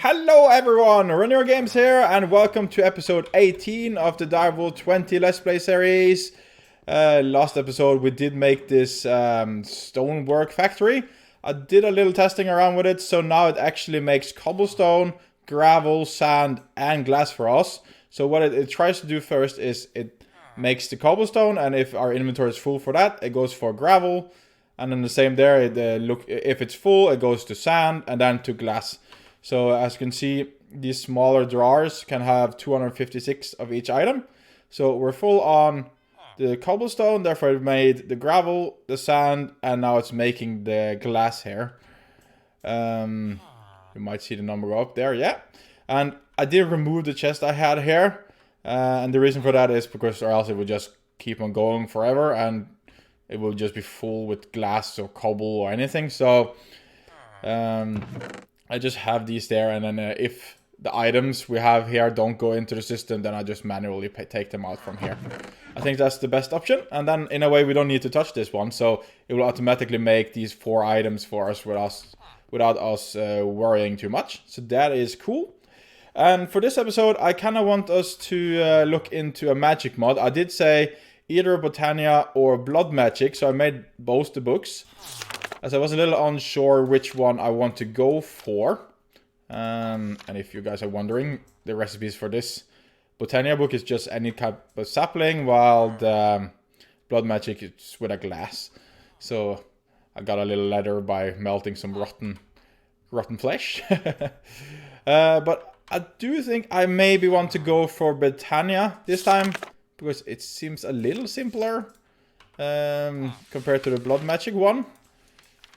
Hello everyone, Renir Games here, and welcome to episode 18 of the Direwolf20 Let's Play series. Last episode we did make this Stonework Factory. I did a little testing around with it, so now it actually makes cobblestone, gravel, sand, and glass for us. So what it tries to do first is it makes the cobblestone, and if our inventory is full for that, it goes for gravel. And then the same there, if it's full, it goes to sand, and then to glass. So as you can see, these smaller drawers can have 256 of each item. So we're full on the cobblestone, therefore it made the gravel, the sand, and now it's making the glass here. You might see the number go up there, yeah. And I did remove the chest I had here. And the reason for that is because or else it would just keep on going forever and it will just be full with glass or cobble or anything. So I just have these there, and then if the items we have here don't go into the system, then I just manually take them out from here. I think that's the best option, and then in a way we don't need to touch this one, so it will automatically make these 4 items for us without us worrying too much. So that is cool. And for this episode, I kind of want us to look into a magic mod. I did say either Botania or Blood Magic, so I made both the books. As I was a little unsure which one I want to go for. And if you guys are wondering, the recipes for this Botania book is just any type of sapling, while the Blood Magic is with a glass. So I got a little leather by melting some rotten flesh. But I do think I maybe want to go for Botania this time, because it seems a little simpler compared to the Blood Magic one.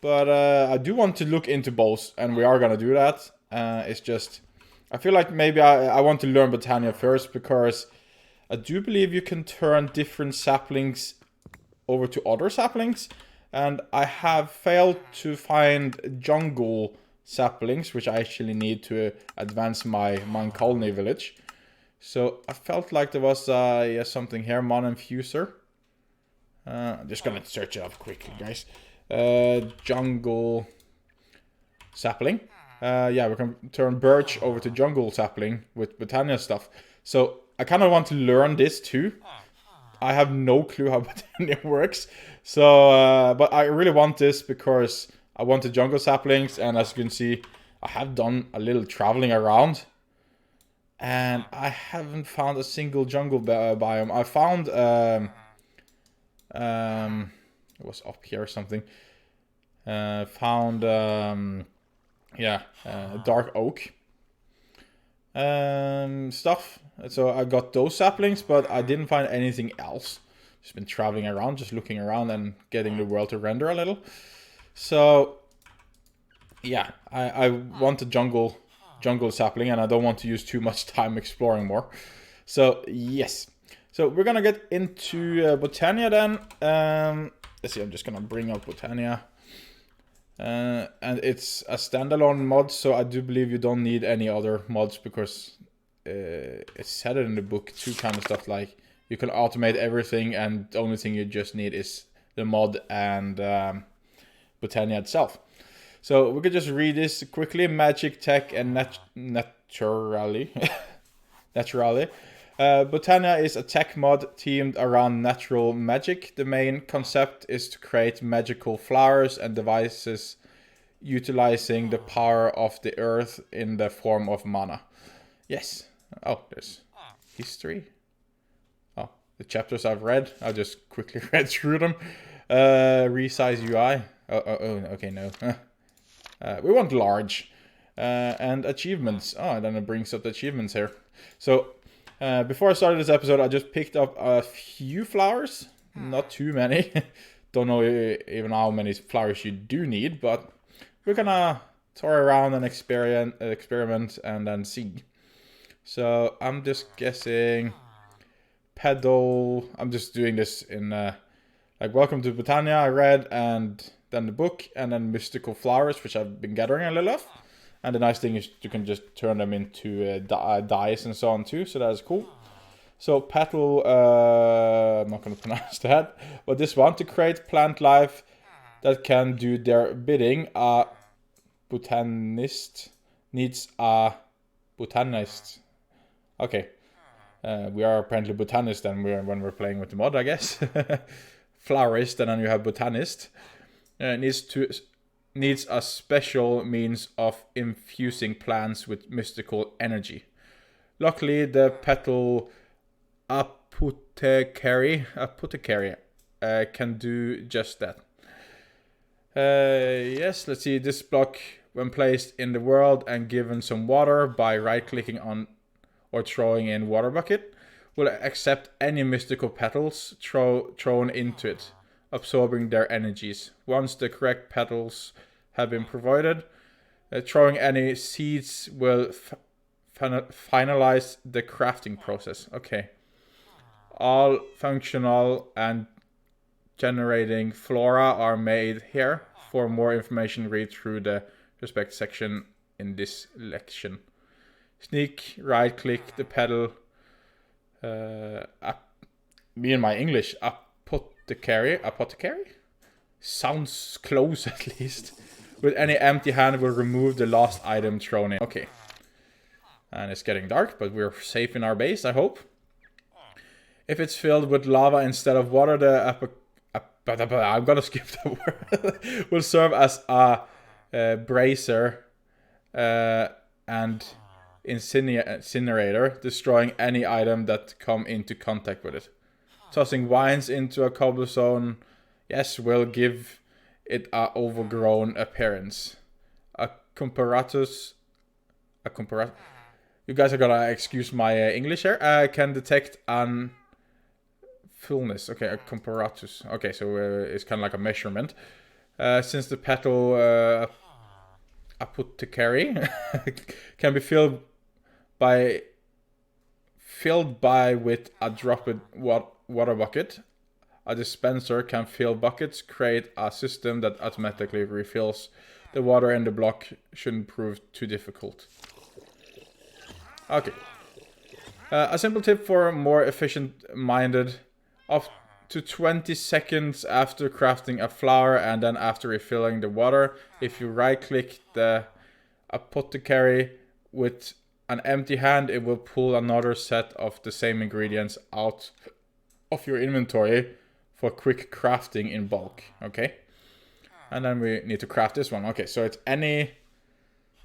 But I do want to look into both, and we are going to do that. It's just, I feel like maybe I want to learn Botania first, because I do believe you can turn different saplings over to other saplings. And I have failed to find jungle saplings, which I actually need to advance my mine colony village. So I felt like there was something here, Mon Infuser. I'm just going to search it up quickly, guys. Jungle sapling. Yeah, we can turn birch over to jungle sapling with Botania stuff. So I kind of want to learn this too. I have no clue how Botania works. So, but I really want this because I want the jungle saplings. And as you can see, I have done a little traveling around. And I haven't found a single jungle biome. I found it was up here or something. Found dark oak stuff. So I got those saplings, but I didn't find anything else. Just been traveling around, just looking around and getting the world to render a little. So yeah, I want a jungle sapling, and I don't want to use too much time exploring more. So yes. So we're gonna get into Botania then. Let's see, I'm just gonna bring up Botania. And it's a standalone mod, so I do believe you don't need any other mods, because it's said it in the book too, kind of stuff like you can automate everything, and the only thing you just need is the mod and Botania itself. So we could just read this quickly. Magic, tech, and naturally. Botania is a tech mod themed around natural magic. The main concept is to create magical flowers and devices utilizing the power of the earth in the form of mana. Yes. Oh, there's history. Oh, the chapters I've read. I'll just quickly read through them. Resize UI. Oh, okay, no. We want large. And achievements. Oh, and then it brings up the achievements here. So, before I started this episode, I just picked up a few flowers. Not too many. Don't know even how many flowers you do need, but we're gonna tour around and experiment and then see. So I'm just guessing pedal. I'm just doing this in like welcome to Botania I read, and then the book, and then mystical flowers, which I've been gathering a little of. And the nice thing is you can just turn them into dyes and so on too, so that is cool. So petal, I'm not going to pronounce that, but this one, to create plant life that can do their bidding, a botanist needs a botanist. Okay. We are apparently botanists then when we're playing with the mod, I guess. Florist, and then you have botanist. Needs a special means of infusing plants with mystical energy. Luckily, the petal apothecary can do just that. Yes, let's see. This block, when placed in the world and given some water by right-clicking on or throwing in water bucket, will accept any mystical petals thrown into it, absorbing their energies. Once the correct petals have been provided, throwing any seeds will finalize the crafting process. Okay. All functional and generating flora are made here. For more information, read through the respect section in this lection. Sneak, right click the petal. Me and my English, apothecary? Sounds close at least. With any empty hand will remove the last item thrown in. Okay. And it's getting dark, but we're safe in our base, I hope. If it's filled with lava instead of water, the I'm gonna skip the word. Will serve as a brazier and incinerator, destroying any item that come into contact with it. Tossing vines into a cobblestone, yes, will give it a overgrown appearance. Comparators. You guys are gonna excuse my English here. Can detect an fullness. Okay, a comparatus. Okay, so it's kind of like a measurement. Since the petal apothecary can be filled by with a dropped water bucket, a dispenser can fill buckets, create a system that automatically refills the water in the block. Shouldn't prove too difficult. Okay. A simple tip for more efficient-minded: up to 20 seconds after crafting a flower and then after refilling the water, if you right-click the apothecary with an empty hand, it will pull another set of the same ingredients out of your inventory for quick crafting in bulk. Okay. And then we need to craft this one. Okay, so it's any...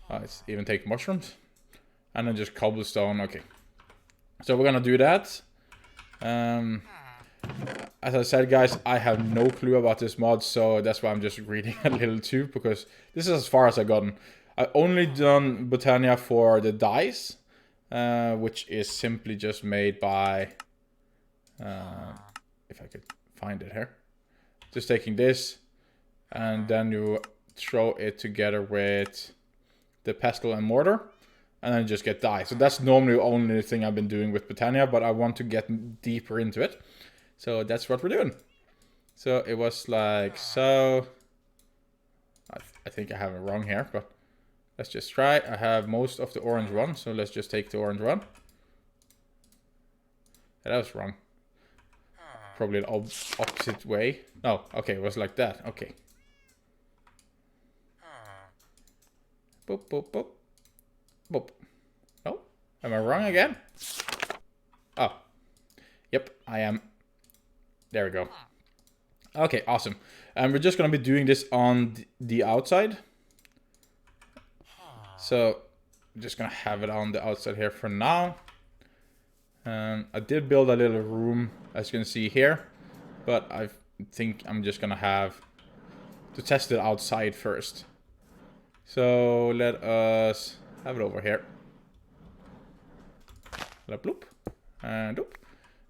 it's even take mushrooms. And then just cobblestone. Okay. So we're gonna do that. As I said, guys, I have no clue about this mod, so that's why I'm just reading a little too, because this is as far as I've gotten. I only done Botania for the dyes, which is simply just made by... if I could find it here. Just taking this, and then you throw it together with the Pestle and Mortar, and then just get dye. So that's normally the only thing I've been doing with Botania, but I want to get deeper into it. So that's what we're doing. So it was like so. I think I have it wrong here, but let's just try. I have most of the orange one, so let's just take the orange one. Yeah, that was wrong. Probably the opposite way. No, okay, it was like that. Okay. Boop, boop, boop. Boop. Oh, am I wrong again? Oh. Yep, I am. There we go. Okay, awesome. And we're just going to be doing this on the outside. So, I'm just going to have it on the outside here for now. I did build a little room, as you can see here. But I think I'm just going to have to test it outside first. So, let us have it over here. Bloop. And doop.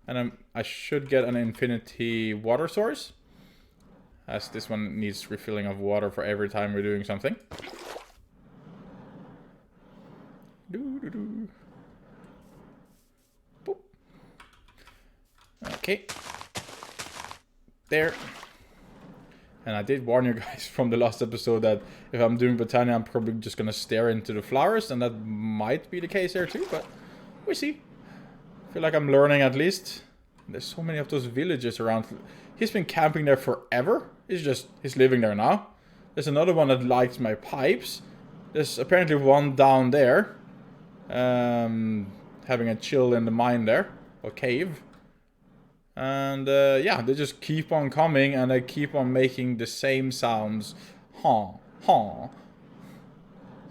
And then I should get an infinity water source, as this one needs refilling of water for every time we're doing something. Boop. Okay. There. And I did warn you guys from the last episode that if I'm doing Botania, I'm probably just going to stare into the flowers, and that might be the case here too, but we see. I feel like I'm learning at least. There's so many of those villages around. He's been camping there forever. He's living there now. There's another one that likes my pipes. There's apparently one down there. Having a chill in the mine there. Or cave. And yeah, they just keep on coming and they keep on making the same sounds. Huh. Huh.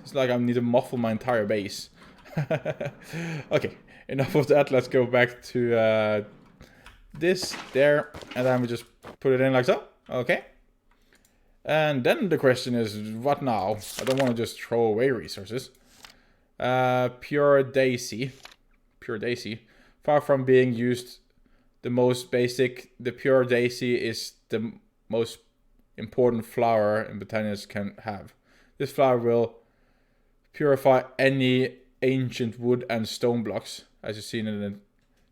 It's like I need to muffle my entire base. Okay, enough of that. Let's go back to this, there, and then we just put it in like so. Okay. And then the question is, what now? I don't want to just throw away resources. Pure Daisy. Pure Daisy. Far from being used the most basic, the Pure Daisy is the most important flower in Botanians can have. This flower will purify any ancient wood and stone blocks, as you've seen in the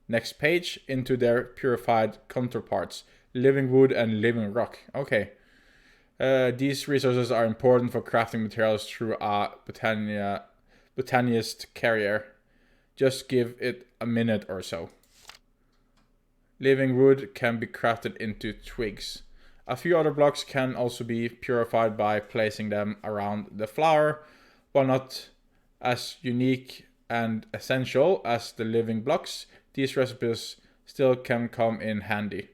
next page, into their purified counterparts, living wood and living rock. Okay. These resources are important for crafting materials through a botanist carrier. Just give it a minute or so. Living wood can be crafted into twigs. A few other blocks can also be purified by placing them around the flower, while not as unique and essential as the living blocks. These recipes still can come in handy.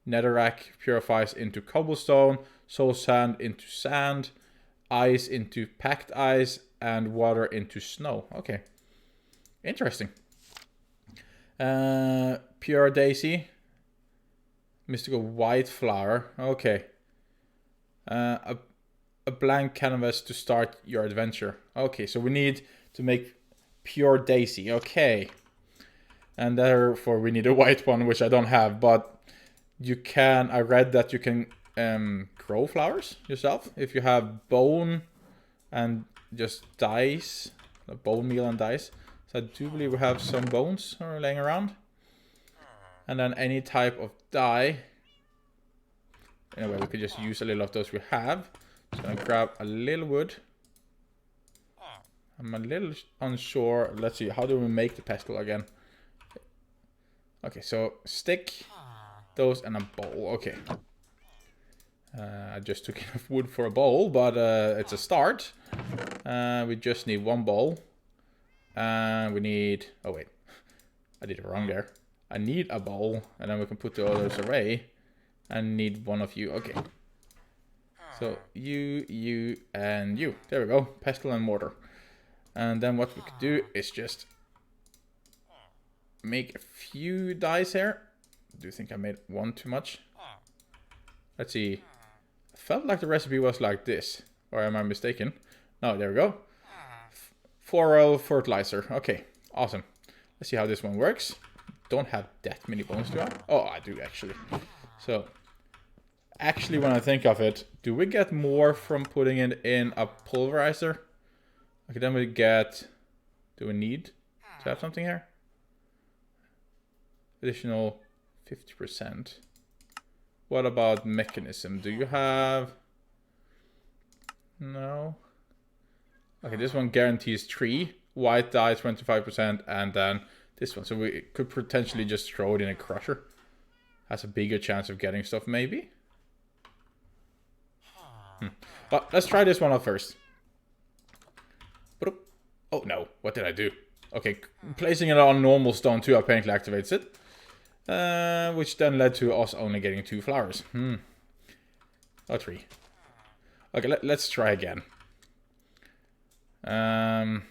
Netherrack purifies into cobblestone, soul sand into sand, ice into packed ice, and water into snow. Okay. Interesting. Pure Daisy. Mystical white flower. Okay. A blank canvas to start your adventure. Okay, so we need to make Pure Daisy. Okay. And therefore we need a white one, which I don't have, but you can, I read that you can grow flowers yourself if you have bone and just dice, bone meal and dice. So I do believe we have some bones laying around. And then any type of dye. Anyway, we could just use a little of those we have. Just gonna grab a little wood. I'm a little unsure. Let's see, how do we make the pestle again? Okay, so stick, those, and a bowl. Okay. I just took enough wood for a bowl, but it's a start. We just need one bowl. And we need... Oh, wait. I did it wrong there. I need a bowl, and then we can put the others away. And need one of you. Okay. So, you, and you. There we go. Pestle and Mortar. And then what we could do is just make a few dice here. I do think I made one too much. Let's see. I felt like the recipe was like this. Or am I mistaken? No, there we go. Floral Fertilizer. Okay, awesome. Let's see how this one works. Don't have that many bones, do I? Oh, I do actually. So, actually when I think of it, do we get more from putting it in a pulverizer? Okay, then we get... Do we need to have something here? Additional 50%. What about mechanism? Do you have... No. Okay, this one guarantees 3. White dye 25%, and then this one. So we could potentially just throw it in a crusher. Has a bigger chance of getting stuff, maybe. But let's try this one out first. Oh no, what did I do? Okay, placing it on normal stone too apparently activates it. Which then led to us only getting 2 flowers. Or 3. Okay, let's try again. I'm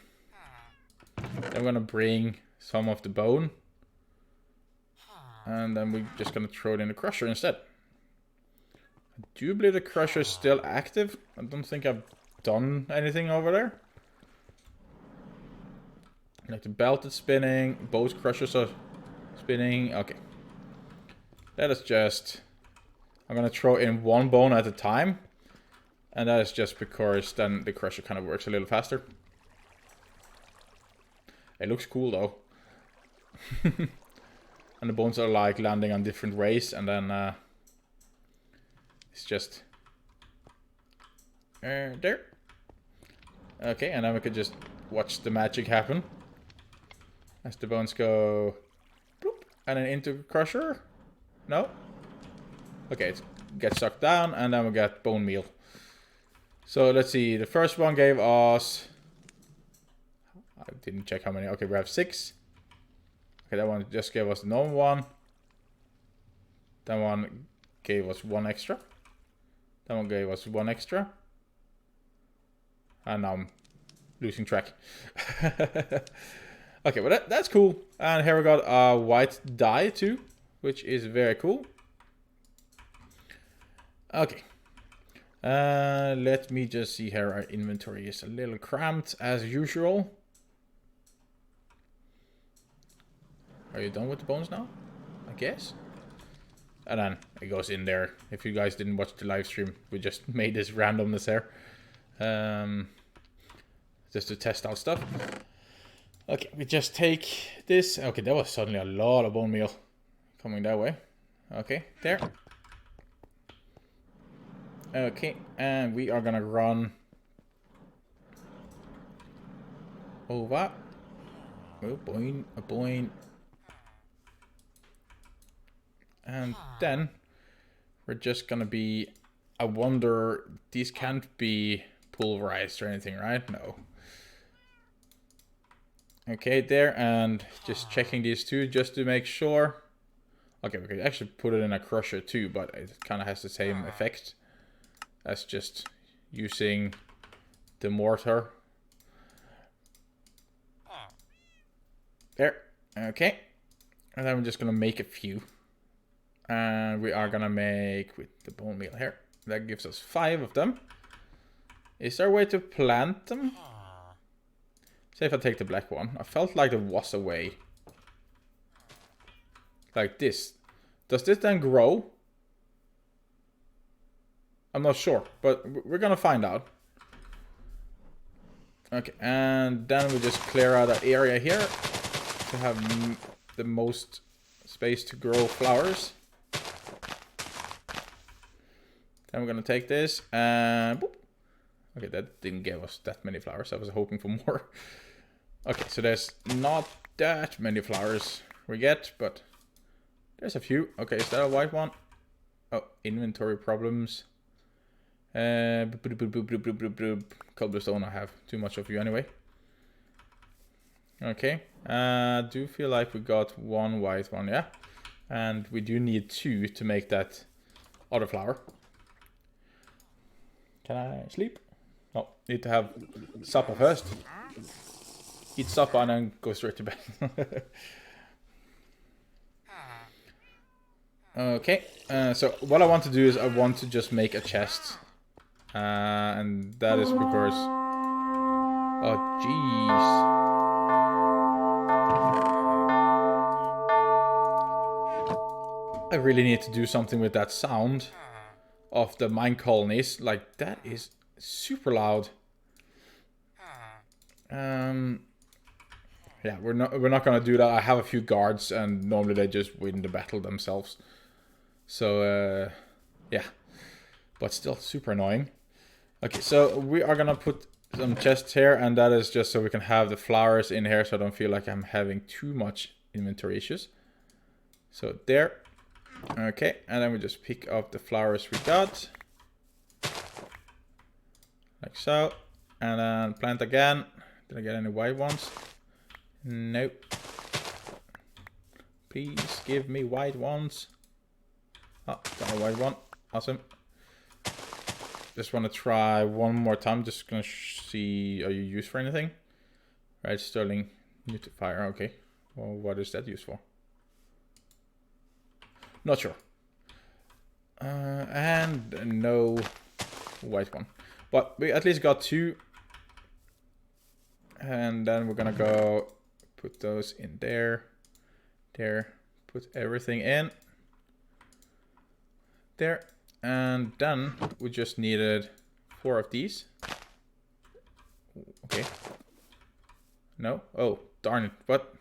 gonna bring some of the bone. And then we're just gonna throw it in the crusher instead. I do believe the crusher is still active. I don't think I've done anything over there. Like the belt is spinning, both crushers are spinning. Okay. Let us just... I'm gonna throw in one bone at a time. And that is just because then the crusher kind of works a little faster. It looks cool though. And the bones are like landing on different ways, and then it's just there. Okay, and then we could just watch the magic happen as the bones go bloop, and then into the crusher. No? Okay, it gets sucked down, and then we get bone meal. So let's see, the first one gave us I didn't check how many. Okay, we have 6. Okay, that one just gave us the normal one. That one gave us 1 extra. That one gave us 1 extra. And now I'm losing track. Okay, well that's cool. And here we got a white dye too, which is very cool. Okay. Let me just see here. Our inventory is a little cramped as usual. Are you done with the bones now? I guess. And then it goes in there. If you guys didn't watch the live stream, we just made this randomness here. Just to test out stuff. Okay, we just take this. Okay, that was suddenly a lot of bone meal coming that way. Okay, there. Okay, and we are gonna run over. Oh, boing, a boing. And then we're just gonna be. I wonder, these can't be pulverized or anything, right? No. Okay, there, and just checking these two just to make sure. Okay, we could actually put it in a crusher too, but it kind of has the same effect as just using the mortar. There, okay. And then we're just gonna make a few. And we are gonna make with the bone meal here. That gives us 5 of them. Is there a way to plant them? Say if I take the black one. I felt like there was a way. Like this. Does this then grow? I'm not sure, but we're gonna find out. Okay, and then we just clear out the area here to have the most space to grow flowers. Then we're gonna take this and boop. Okay, that didn't give us that many flowers. I was hoping for more. Okay, so there's not that many flowers we get, but there's a few. Okay, is that a white one? Oh, inventory problems. Cobblestone, I have too much of you anyway. Okay, do feel like we got 1 white one, yeah? And we do need 2 to make that other flower. Can I sleep? No, need to have supper first. Eat supper and then go straight to bed. Okay, so what I want to do is I want to just make a chest. And that is because... Oh, jeez. I really need to do something with that sound of the mine colonies. Like, that is super loud. Yeah, we're not gonna do that. I have a few guards, and normally they just win the battle themselves. So, yeah. But still super annoying. Okay, so we are gonna put some chests here, and that is just so we can have the flowers in here, so I don't feel like I'm having too much inventory issues. So there. Okay, and then we just pick up the flowers we got. Like so. And then plant again. Did I get any white ones? Nope. Please give me white ones. Oh, got a white one. Awesome. Just want to try one more time. Just gonna see, are you used for anything? Right, Sterling. Nutifier, okay. Well, what is that used for? Not sure. And no white one. But we at least got 2. And then we're gonna go put those in there. There. Put everything in. There. And then we just needed 4 of these. Okay. No? Oh, darn it. What?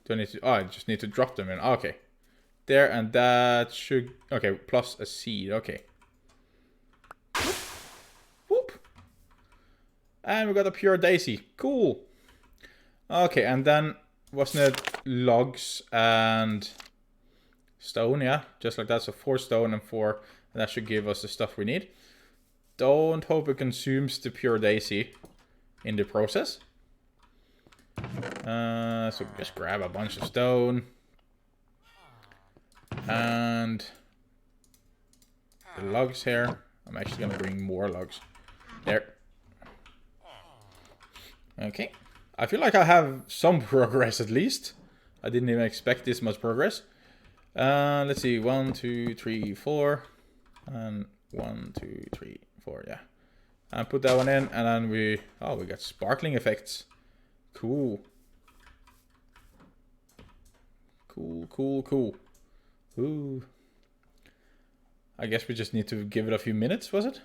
Do I need to... Oh, I just need to drop them in. Okay. There, and that should... Okay, plus a seed. Okay. Whoop. And we got a pure daisy. Cool. Okay, and then... Wasn't it logs and... stone, yeah, just like that. So 4 stone and 4, and that should give us the stuff we need. Don't hope it consumes the pure daisy. in the process. So just grab a bunch of stone. And the logs here. I'm actually gonna bring more logs. There. Okay. I feel like I have some progress at least. I didn't even expect this much progress. Let's see. 1, 2, 3, 4. And 1, 2, 3, 4. Yeah. And put that one in. And then we got sparkling effects. Cool. Cool. Ooh. I guess we just need to give it a few minutes, was it?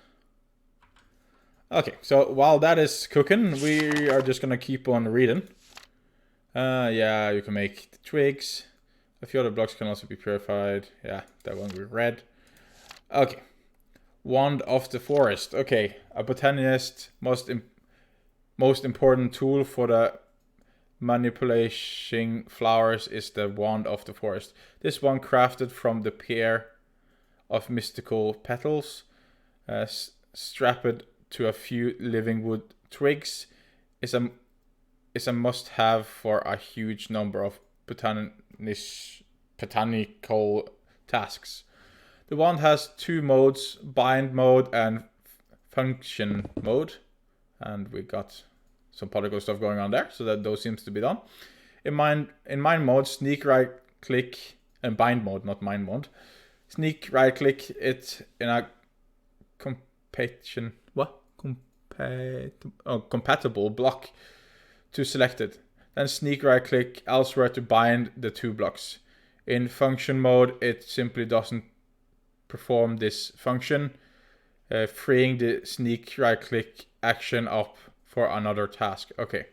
Okay, so while that is cooking, we are just gonna keep on reading. Yeah, you can make the twigs. A few other blocks can also be purified. Yeah, that one we read. Okay. Wand of the Forest. Okay, a botanist most important tool for the manipulating flowers is the Wand of the Forest. This one, crafted from the pair of mystical petals, strapped to a few living wood twigs, is a must-have for a huge number of botanical tasks. The wand has 2 modes, bind mode and function mode, and we got some particle stuff going on there, so that those seems to be done. In mind mode, sneak right click, and bind mode, not mind mode. Sneak right click it in a compatible block to select it. Then sneak right click elsewhere to bind the 2 blocks. In function mode, it simply doesn't perform this function, freeing the sneak right click action up for another task. Okay.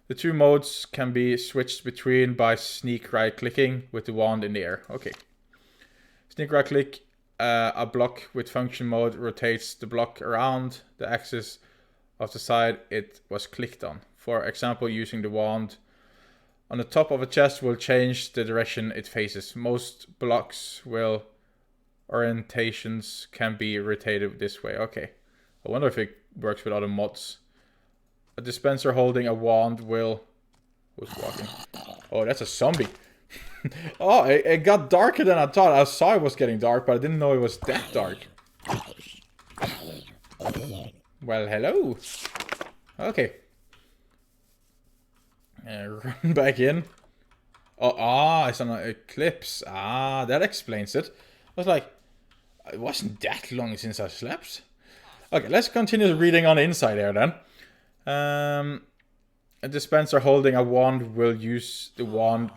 The 2 modes can be switched between by sneak right clicking with the wand in the air. Okay. Sneak right click a block with function mode rotates the block around the axis of the side it was clicked on. For example, using the wand on the top of a chest will change the direction it faces. Most blocks orientations can be rotated this way. Okay. I wonder if it works with other mods. A dispenser holding a wand will... Who's walking? Oh, that's a zombie. Oh, it got darker than I thought. I saw it was getting dark, but I didn't know it was that dark. Well, hello. Okay. Run back in. Oh, it's an eclipse. Ah, that explains it. I was like, it wasn't that long since I slept. Okay, let's continue reading on the inside here then. A dispenser holding a wand will use the wand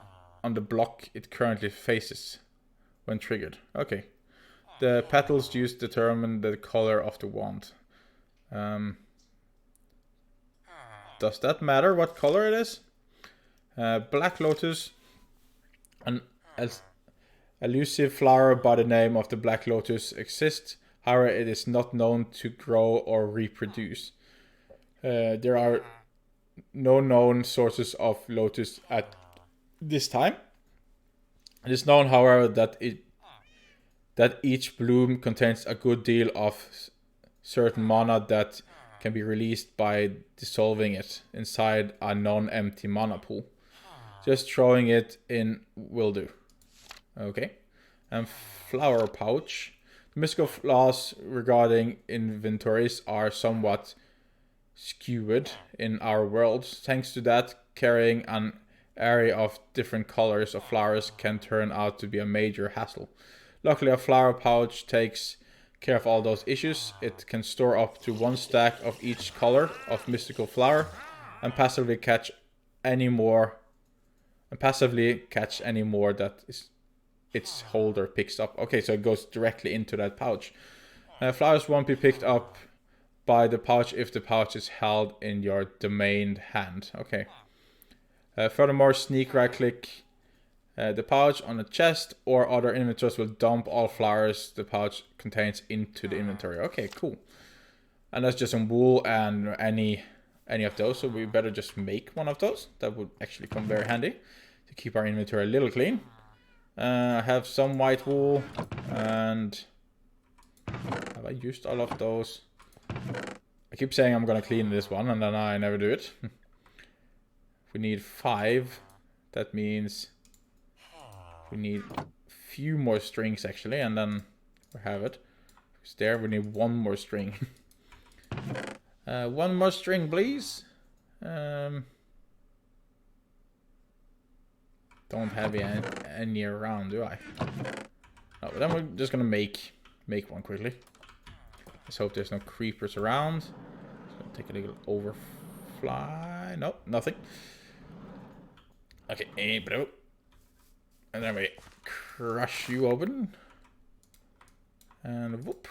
on the block it currently faces when triggered. Okay. The petals used determine the color of the wand. Does that matter what color it is? Black Lotus, an elusive flower by the name of the Black Lotus, exists. However, it is not known to grow or reproduce. There are no known sources of lotus at this time. It is known, however, that each bloom contains a good deal of certain mana that can be released by dissolving it inside a non-empty mana pool. Just throwing it in will do. Okay. And flower pouch. The mystical laws regarding inventories are somewhat skewed in our world. Thanks to that, carrying an array of different colors of flowers can turn out to be a major hassle. Luckily, a flower pouch takes care of all those issues. It can store up to 1 stack of each color of mystical flower and passively catch any more that its holder picks up. Okay, so it goes directly into that pouch. Flowers won't be picked up by the pouch if the pouch is held in your domained hand. Okay. Furthermore, sneak right click the pouch on the chest or other inventories will dump all flowers the pouch contains into the inventory. Okay, cool. And that's just some wool and any of those, so we better just make one of those. That would actually come very handy to keep our inventory a little clean. I have some white wool, and have I used all of those? I keep saying I'm gonna clean this one, and then I never do it. We need 5. That means we need a few more strings, actually, and then we have it. It's there, we need 1 more string. 1 more string, please. Don't have any around, do I? No, but then we're just gonna make one quickly. Let's hope there's no creepers around. Just gonna take a little overfly. No, nothing. Okay, hey bro. And then we crush you open. And whoop.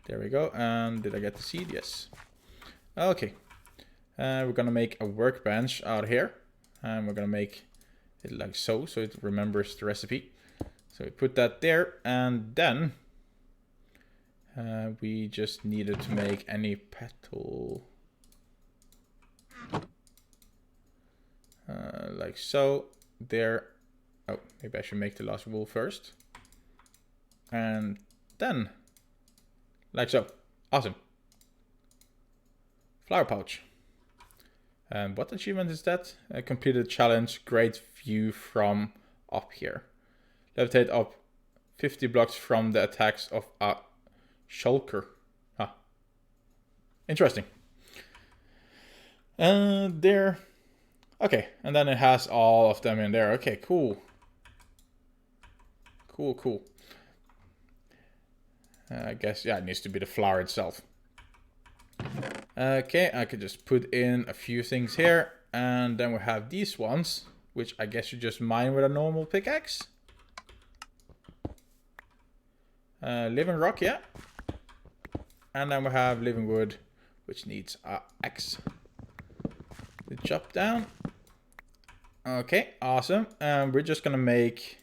There we go. And did I get the seed? Yes. Okay. We're gonna make a workbench out here. And we're gonna make it like so it remembers the recipe. So we put that there, and then we just needed to make any petal. Like so, there. Oh, maybe I should make the last wool first. And then, like so. Awesome. Flower pouch. And what achievement is that? Completed challenge, great view from up here. Levitate up 50 blocks from the attacks of a shulker. Ah. Interesting. There. Okay, and then it has all of them in there. Okay, cool. Cool. I guess, yeah, it needs to be the flower itself. Okay, I could just put in a few things here. And then we have these ones, which I guess you just mine with a normal pickaxe. Living rock, yeah. And then we have living wood, which needs an axe. We chop down. Okay, awesome. And we're just gonna make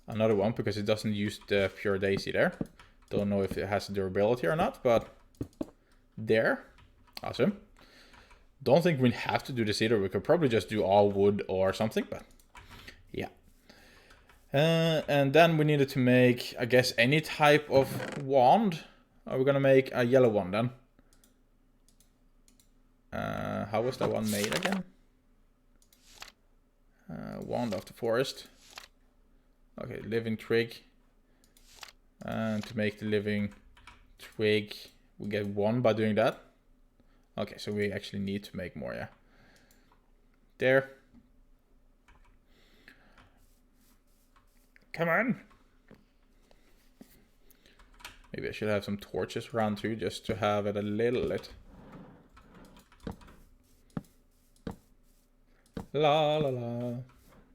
another one because it doesn't use the pure daisy there. Don't know if it has durability or not, but there. Awesome. Don't think we have to do this either. We could probably just do all wood or something, but yeah. And then we needed to make, I guess, any type of wand. Are we gonna make a yellow one then? How was that one made again? Wand of the forest. Okay, living twig. And to make the living twig, we get 1 by doing that. Okay, so we actually need to make more, yeah. There. Come on. Maybe I should have some torches around too, just to have it a little lit. La la la.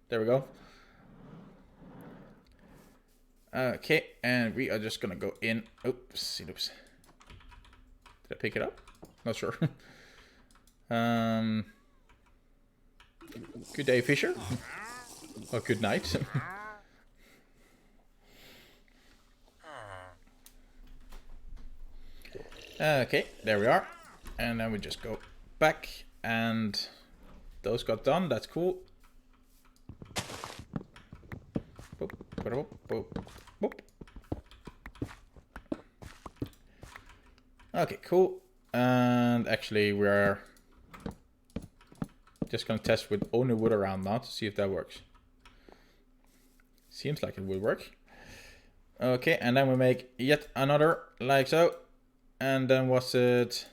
There we go. Okay, and we are just gonna go in. Oops. Did I pick it up? Not sure. Good day, Fisher. Or good night. Okay, there we are. And then we just go back, and those got done. That's cool. Boop, boop, boop, boop. Okay, cool. And actually, we're just gonna test with only wood around now to see if that works. Seems like it will work. Okay, and then we make yet another like so. And then what's it?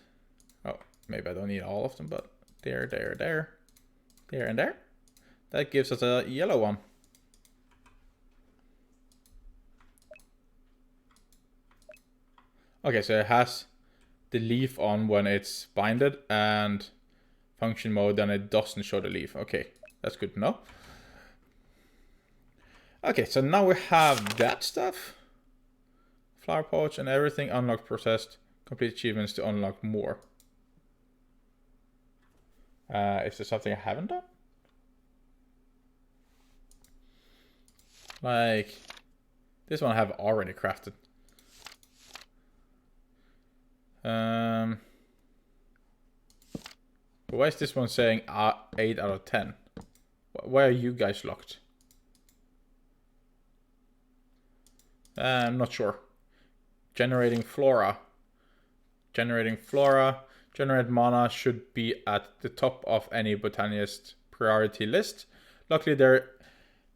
Oh, maybe I don't need all of them, but there, and there. That gives us a yellow one. Okay, so it has the leaf on when it's binded, and function mode, then it doesn't show the leaf. Okay, that's good to know. Okay, so now we have that stuff. Flower pouch and everything unlocked, processed. Complete achievements to unlock more. Is there something I haven't done? Like, this one I have already crafted. But why is this one saying 8 out of 10? Why are you guys locked? I'm not sure. Generating flora. generating flora, generate mana should be at the top of any botanist priority list. Luckily,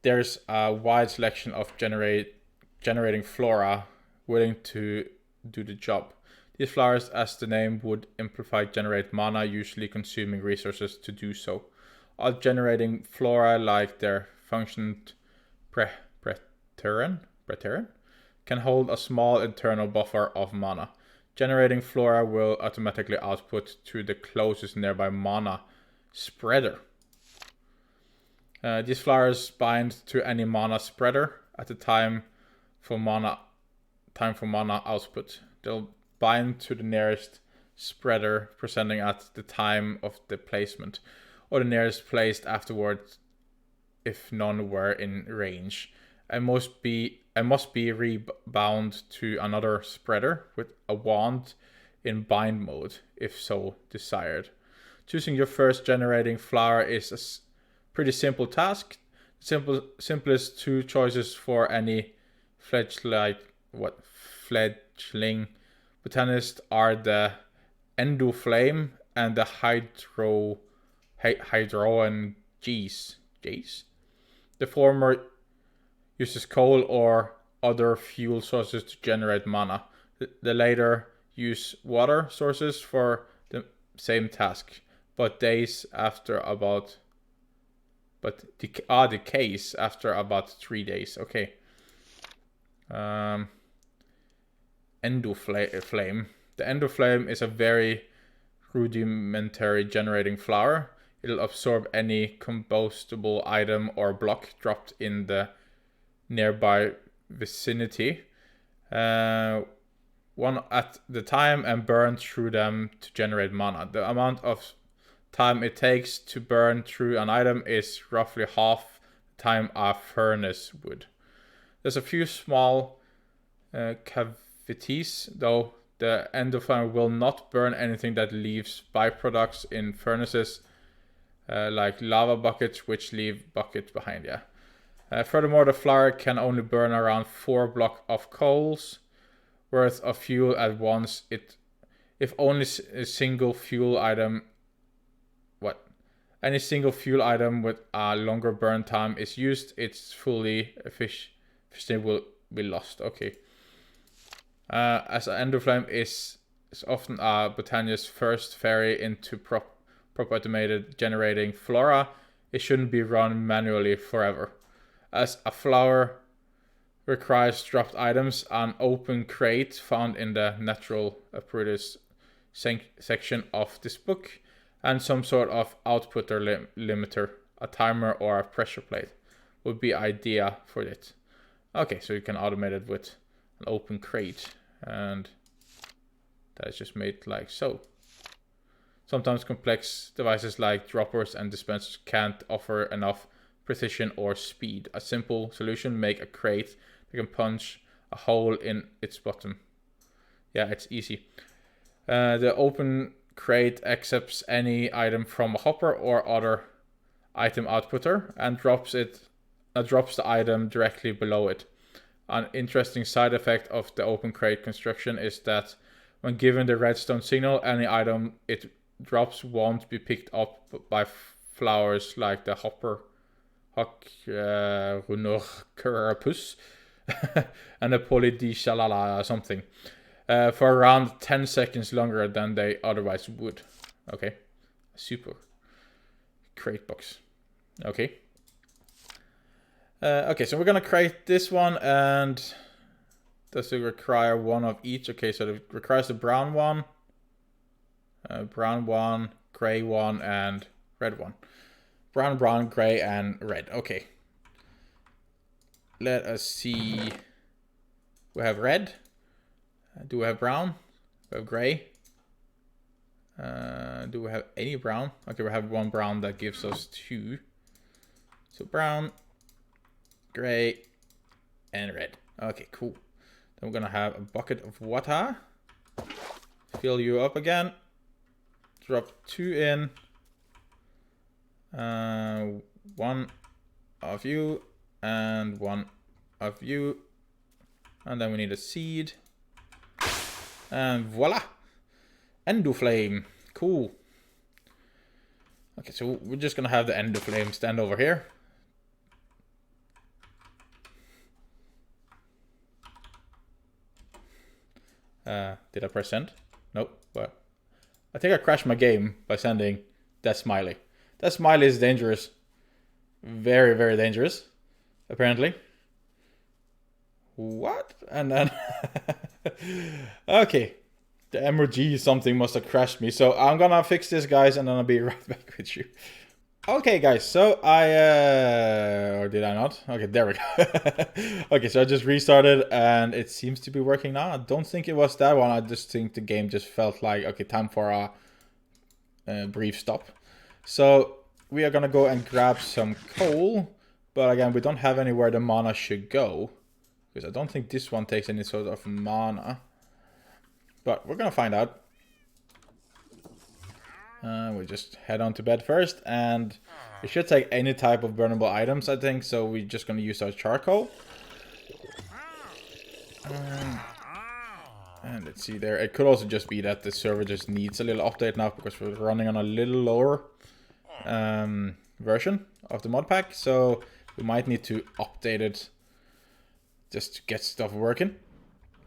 there's a wide selection of generating flora willing to do the job. These flowers, as the name would imply, generate mana, usually consuming resources to do so. All generating flora, like their functioned preteran, can hold a small internal buffer of mana. Generating flora will automatically output to the closest nearby mana spreader. These flowers bind to any mana spreader at the time for mana output. They'll bind to the nearest spreader presenting at the time of the placement, or the nearest placed afterwards if none were in range, and must be rebound to another spreader with a wand in bind mode if so desired. Choosing your first generating flower is a pretty simple task. Simplest two choices for any fledgling botanist are the Endo Flame and the Hydroan G's. The former uses coal or other fuel sources to generate mana. The later use water sources for the same task, but decays after about 3 days. Okay. Endo Flame. The Endo Flame is a very rudimentary generating flower. It'll absorb any combustible item or block dropped in the nearby vicinity, one at the time, and burn through them to generate mana. The amount of time it takes to burn through an item is roughly half the time a furnace would. There's a few small cavities, though. The Endo Flame will not burn anything that leaves byproducts in furnaces, like lava buckets, which leave buckets behind. Furthermore, the flower can only burn around 4 blocks of coals worth of fuel at once. If only a single fuel item, any single fuel item with a longer burn time is used, its fully efficiency will be lost. Okay. As an Endo Flame is often a botanist's first ferry into proper automated generating flora, it shouldn't be run manually forever. As a flower requires dropped items, an open crate found in the natural apparatus section of this book, and some sort of outputter limiter, a timer or a pressure plate, would be ideal for it. Okay, so you can automate it with an open crate, and that is just made like so. Sometimes complex devices like droppers and dispensers can't offer enough precision or speed. A simple solution: make a crate that can punch a hole in its bottom. Yeah, it's easy. The open crate accepts any item from a hopper or other item outputter and drops the item directly below it. An interesting side effect of the open crate construction is that when given the redstone signal, any item it drops won't be picked up by flowers like the hopper Runic and the polydishalala something for around 10 seconds longer than they otherwise would. Okay, super crate box. Okay. Okay, so we're gonna create this one, and does it require one of each? Okay, so it requires the brown one, gray one, and red one. Brown, gray, and red. Okay. Let us see. We have red. Do we have brown? We have gray. Do we have any brown? Okay, we have one brown that gives us 2. So brown, gray, and red. Okay, cool. Then we're gonna have a bucket of water. Fill you up again. Drop 2 in. 1 of you and 1 of you. And then we need a seed. And voila! Endo Flame. Cool. Okay, so we're just gonna have the Endo Flame stand over here. Did I press send? Nope. But I think I crashed my game by sending that smiley. That smiley is dangerous. Very, very dangerous. Apparently. What? And then... okay. The MRG something must have crashed me. So I'm gonna fix this, guys, and then I'll be right back with you. Okay, guys, so or did I not? Okay, there we go. Okay, so I just restarted and it seems to be working now. I don't think it was that one. I just think the game just felt like, okay, time for a brief stop. So we are gonna go and grab some coal. But again, we don't have anywhere the mana should go. Because I don't think this one takes any sort of mana. But we're gonna find out. We just head on to bed first, and we should take any type of burnable items, I think. So we're just gonna use our charcoal. And let's see there. It could also just be that the server just needs a little update now because we're running on a little lower version of the mod pack. So we might need to update it just to get stuff working.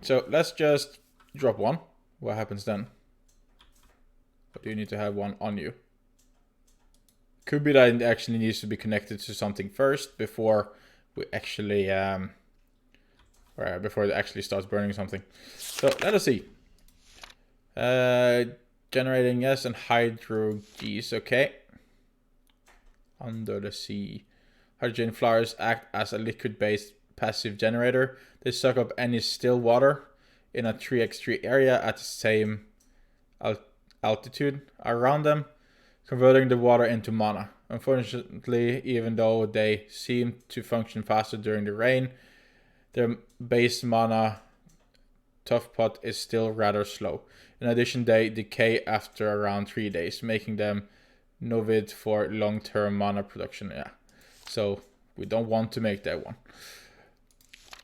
So let's just drop one. What happens then? But you need to have one on you. Could be that it actually needs to be connected to something first before we actually before it actually starts burning something. So let us see. Generating yes, and hydro G's, okay. Under the sea. Hydrogen flowers act as a liquid-based passive generator. They suck up any still water in a 3x3 area at the same altitude around them, converting the water into mana. Unfortunately, even though they seem to function faster during the rain, their base mana tough pot is still rather slow. In addition, they decay after around 3 days, making them no good for long-term mana production. Yeah, so we don't want to make that one.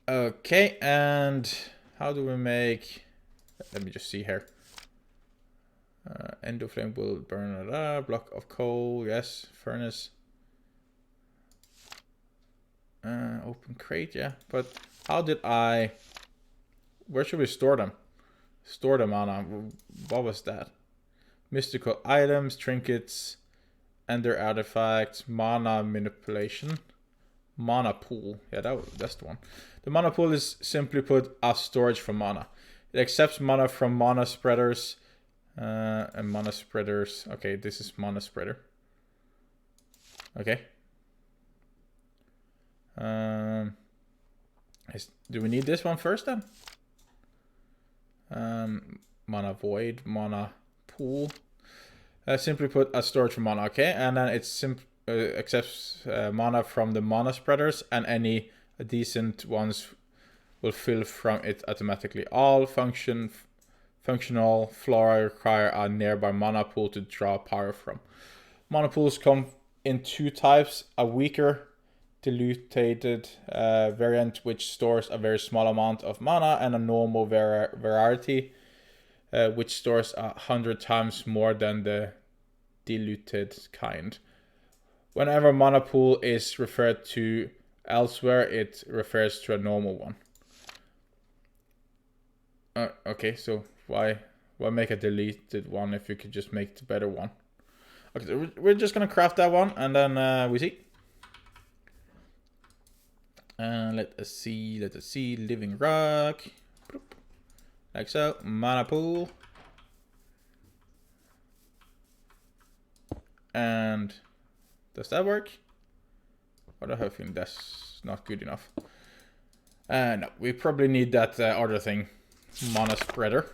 Okay, and how do we make... Let me just see here. Endo Flame will burn a block of coal, yes. Furnace. Open crate, yeah. But how did I... Where should we store them? Store the mana. What was that? Mystical items, trinkets, ender artifacts, mana manipulation, mana pool. Yeah, that's the one. The mana pool is simply put a storage for mana. It accepts mana from mana spreaders. And mana spreaders. Okay, this is mana spreader. Okay. Do we need this one first then? Mana void, mana pool. Simply put a storage for mana. Okay, and then it accepts mana from the mana spreaders, and any decent ones will fill from it automatically. All functional flora require a nearby mana pool to draw power from. Mana pools come in two types: a weaker diluted variant which stores a very small amount of mana, and a normal variety which stores 100 times more than the diluted kind. Whenever mana pool is referred to elsewhere, it refers to a normal one. Okay, so why make a deleted one if you could just make the better one? Okay, so we're just gonna craft that one, and then we see. Let us see, living rock. Like so, mana pool. And does that work? Or do I have a feeling that's not good enough? No, we probably need that other thing. Mana spreader.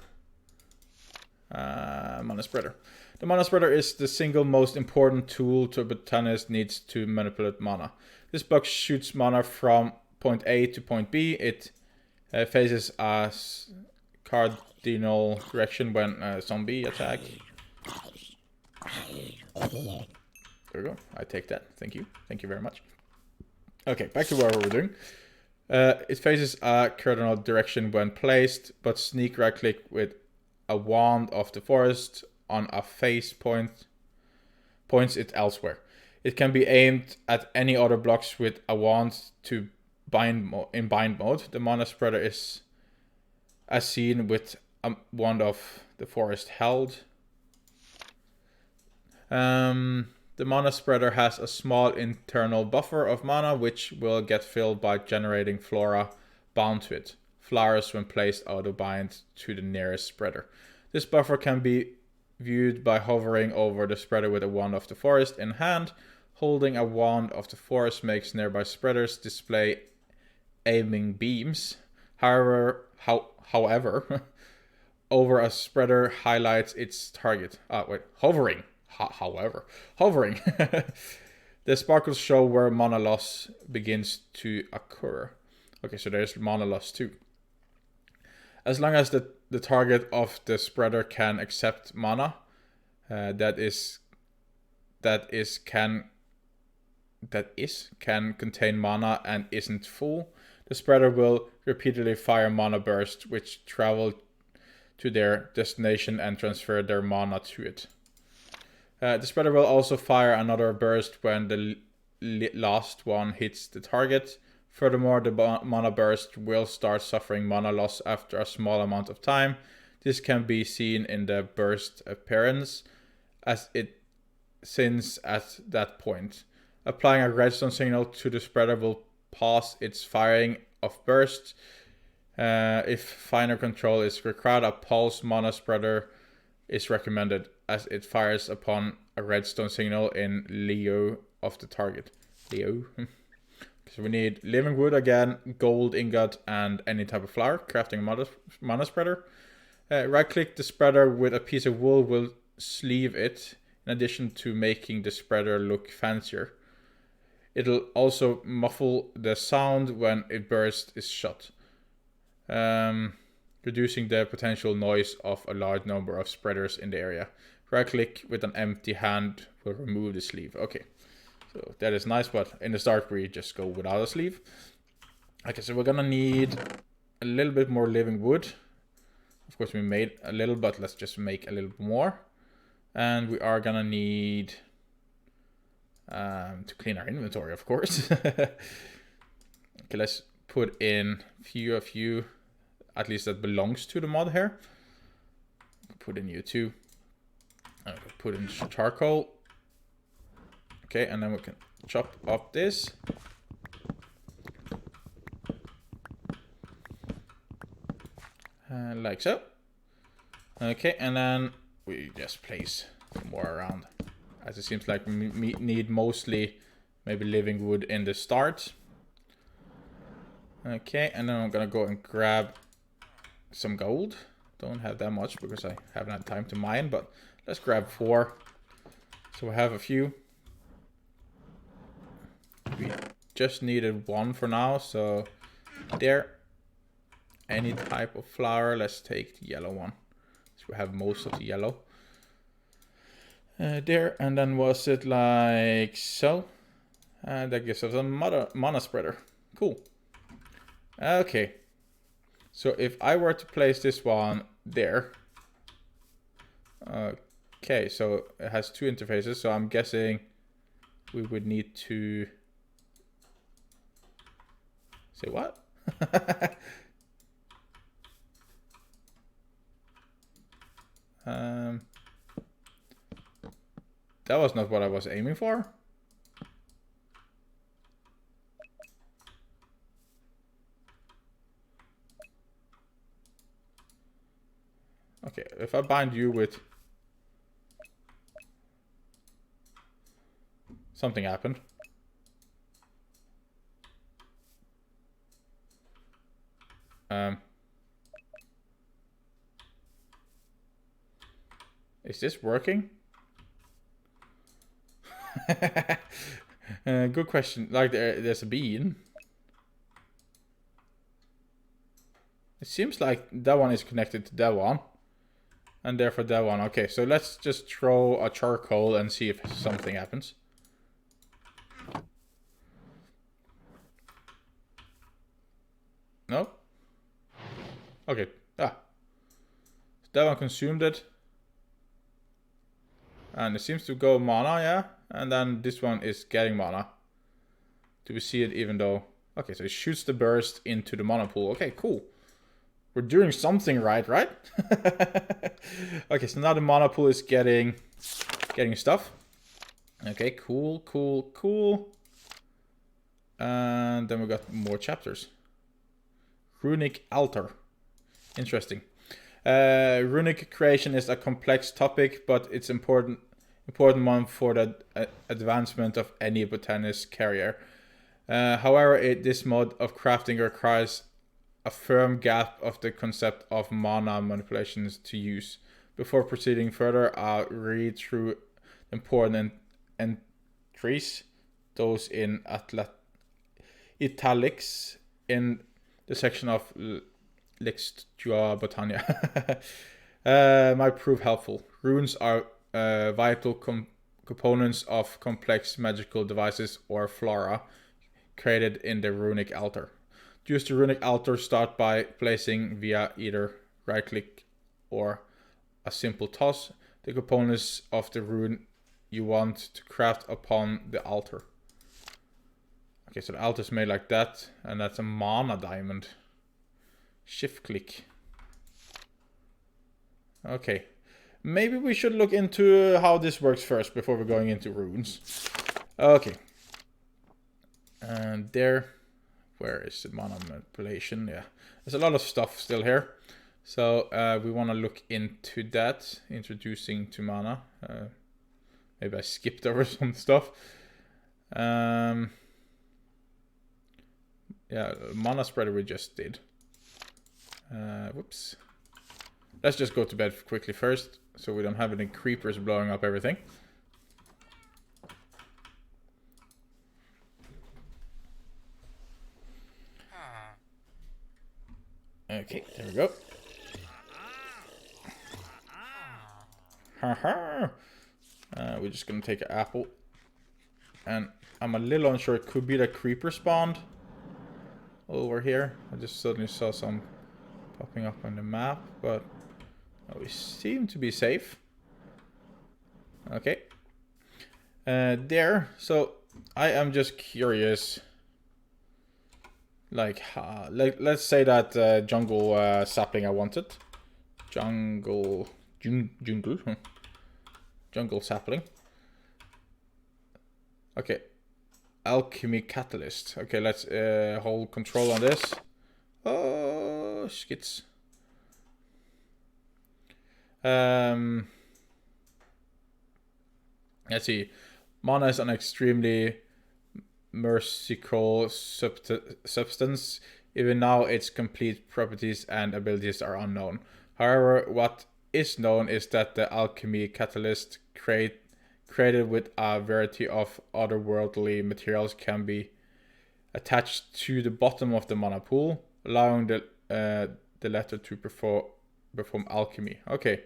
Mana spreader. The mana spreader is the single most important tool to a botanist needs to manipulate mana. This box shoots mana from point A to point B. It faces a cardinal direction when a zombie attack. There we go. I take that. Thank you. Thank you very much. Okay, back to what we're doing. It faces a cardinal direction when placed, but sneak right click with a wand of the forest on a face points it elsewhere. It can be aimed at any other blocks with a wand to bind mode. The mana spreader is as seen with a wand of the forest held. The mana spreader has a small internal buffer of mana which will get filled by generating flora bound to it. Flowers when placed auto-bind to the nearest spreader. This buffer can be viewed by hovering over the spreader with a wand of the forest in hand. Holding a wand of the forest makes nearby spreaders display aiming beams. However, over a spreader highlights its target. Hovering. Hovering. The sparkles show where mana loss begins to occur. Okay, so there's mana loss too. As long as the target of the spreader can accept mana, can contain mana and isn't full, the spreader will repeatedly fire mana bursts which travel to their destination and transfer their mana to it. The spreader will also fire another burst when the last one hits the target. Furthermore, the mana burst will start suffering mana loss after a small amount of time. This can be seen in the burst appearance as it sinks at that point. Applying a redstone signal to the spreader will pause its firing of burst. If finer control is required, a pulse mana spreader is recommended as it fires upon a redstone signal in lieu of the target. Leo. So we need living wood again, gold ingot, and any type of flower. Crafting a mana spreader. Right click the spreader with a piece of wool will sleeve it, in addition to making the spreader look fancier. It'll also muffle the sound when a burst is shot, reducing the potential noise of a large number of spreaders in the area. Right click with an empty hand will remove the sleeve. Okay, so that is nice, but in the start we just go without a sleeve. Okay, so we're gonna need a little bit more living wood. Of course we made a little, but let's just make a little more. And we are gonna need to clean our inventory, of course. Okay, let's put in a few, at least that belongs to the mod here. Put in you too. Put in charcoal. Okay, and then we can chop up this. Like so. Okay, and then we just place more around, as it seems like we need mostly maybe living wood in the start. Okay, and then I'm gonna go and grab some gold. Don't have that much because I haven't had time to mine, but let's grab 4. So we have a few. We just needed 1 for now, so there. Any type of flower, let's take the yellow one. So we have most of the yellow. There, and then was it like so? That gives us a mana spreader. Cool. Okay. So if I were to place this one there. Okay, so it has 2 interfaces, so I'm guessing we would need to... Say what? That was not what I was aiming for. Okay, if I bind you with... Something happened. Is this working? Good question. Like there's a bean. It seems like that one is connected to that one. And therefore that one. Okay, so let's just throw a charcoal and see if something happens. No? Okay. That one consumed it. And it seems to go mana, yeah. And then this one is getting mana. Do we see it even though... Okay, so it shoots the burst into the mana pool. Okay, cool. We're doing something right? Okay, so now the mana pool is getting stuff. Okay, cool. And then we got more chapters. Runic Alter. Interesting. Runic creation is a complex topic, but it's important one for the advancement of any botanist career. However, this mode of crafting requires a firm grasp of the concept of mana manipulations to use. Before proceeding further, I'll read through important entries, those in italics, in the section of Botania. Might prove helpful. Runes are vital components of complex magical devices or flora created in the Runic Alter. To use the Runic Alter, start by placing via either right click or a simple toss the components of the rune you want to craft upon the altar. Okay, so the altar is made like that, and that's a mana diamond. Shift click. Okay. Maybe we should look into how this works first before we're going into runes. Okay. And there. Where is the mana manipulation? Yeah. There's a lot of stuff still here. So we want to look into that. Introducing to mana. Maybe I skipped over some stuff. Yeah, mana spreader we just did. Whoops. Let's just go to bed quickly first, so we don't have any creepers blowing up everything. Okay, there we go. Haha. We're just gonna take an apple. And I'm a little unsure, it could be the creeper spawned over here. I just suddenly saw some popping up on the map, but we seem to be safe. Okay. There. So I am just curious. Like let's say that jungle sapling I wanted. Jungle sapling. Okay. Alchemy Catalyst. Okay, let's hold control on this. Oh, skits. Let's see. Mana is an extremely merciful substance. Even now, its complete properties and abilities are unknown. However, what is known is that the Alchemy Catalyst created with a variety of otherworldly materials can be attached to the bottom of the mana pool, allowing the latter to perform alchemy. Okay,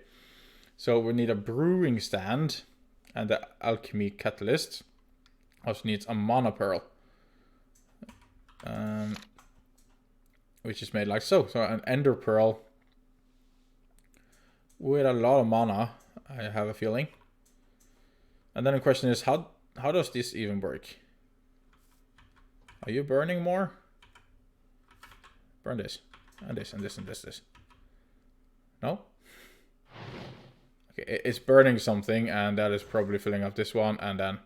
so we need a brewing stand, and the Alchemy Catalyst also needs a mana pearl, which is made like so. So an ender pearl with a lot of mana, I have a feeling. And then the question is, how does this even work? Are you burning more? Burn this, and this, and this, and this. No? Okay, it's burning something, and that is probably filling up this one, and then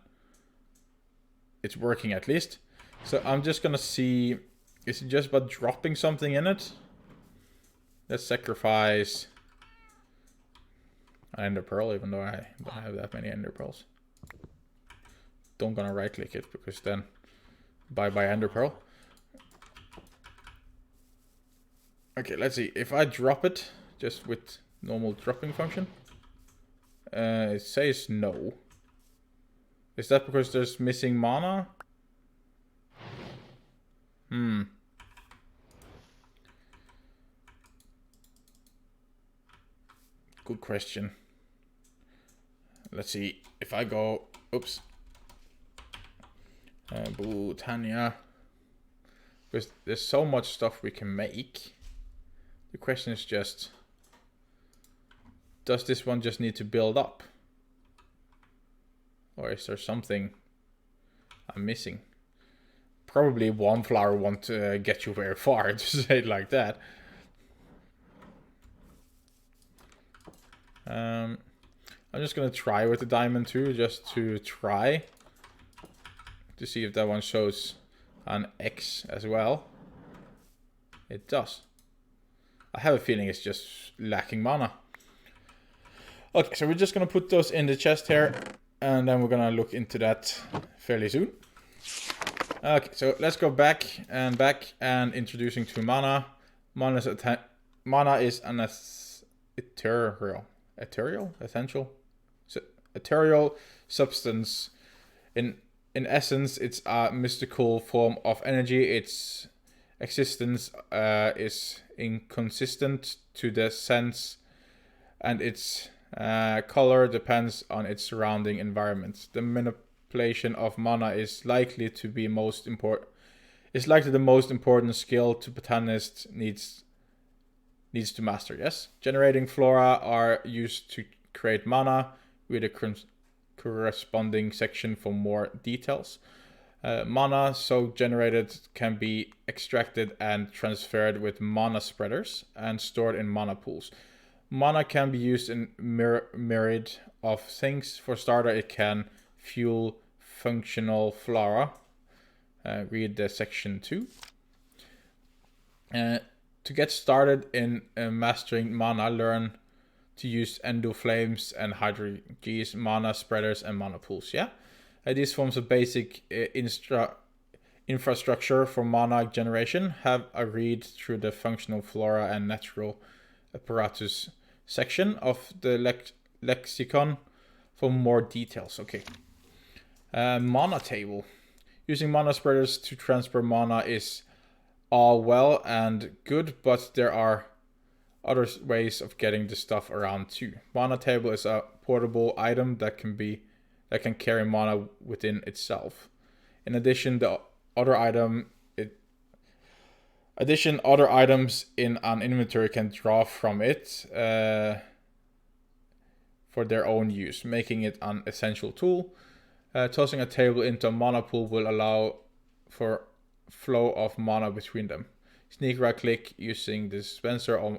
it's working at least. So I'm just gonna see, is it just about dropping something in it? Let's sacrifice an ender pearl, even though I don't have that many ender pearls. Don't gonna right click it, because then bye ender pearl. Okay, let's see. If I drop it just with normal dropping function, it says no. Is that because there's missing mana? Good question. Let's see. If I go, oops. Botania. Because there's so much stuff we can make. The question is just, does this one just need to build up? Or is there something I'm missing? Probably one flower won't get you very far, to say it like that. I'm just gonna try with the diamond too, just to try. To see if that one shows an X as well. It does. I have a feeling it's just lacking mana. Okay, so we're just gonna put those in the chest here. And then we're gonna look into that fairly soon. Okay, so let's go back and introducing to mana. Mana is an ethereal substance. In essence, it's a mystical form of energy. Its existence is inconsistent to the sense, and its color depends on its surrounding environment. The manipulation of mana is likely the most important skill to botanist needs to master. Yes, generating flora are used to create mana, with a corresponding section for more details. Mana so generated can be extracted and transferred with mana spreaders and stored in mana pools. Mana can be used in myriad of things. For starter, it can fuel functional flora. Read the section 2. To get started in mastering mana, learn to use Endo Flames and Hydrogees, mana spreaders, and mana pools. Yeah, these forms of basic infrastructure for mana generation. Have a read through the functional flora and natural apparatus section of the lexicon for more details. Okay. Mana table. Using mana spreaders to transfer mana is all well and good, but there are other ways of getting the stuff around too. Mana table is a portable item that can carry mana within itself. In addition, other items in an inventory can draw from it for their own use, making it an essential tool. Tossing a table into a mana pool will allow for flow of mana between them. Sneak right click using the dispenser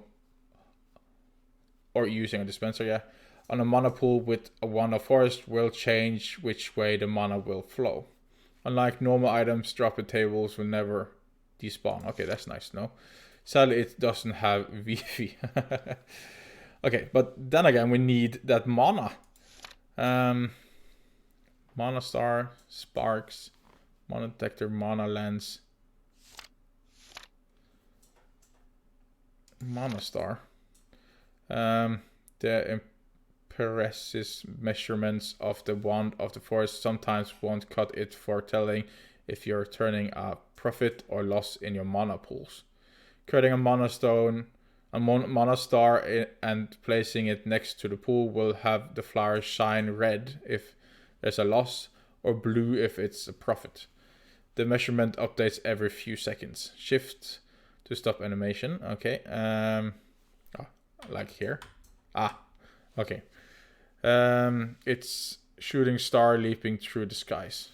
or using a dispenser, on a mana pool with a wand of forest will change which way the mana will flow. Unlike normal items, drop tables will never despawn. Okay, that's nice to know. Sadly, it doesn't have VV. Okay, but then again, we need that mana. Mana star, sparks, mana detector, mana lens. Mana star. The impressive measurements of the wand of the forest sometimes won't cut it for telling if you're turning a profit or loss in your mana pools. Creating a mana stone, a mana star, and placing it next to the pool will have the flowers shine red if there's a loss, or blue if it's a profit. The measurement updates every few seconds. Shift to stop animation. Okay. Like here. Okay. It's shooting star leaping through the skies.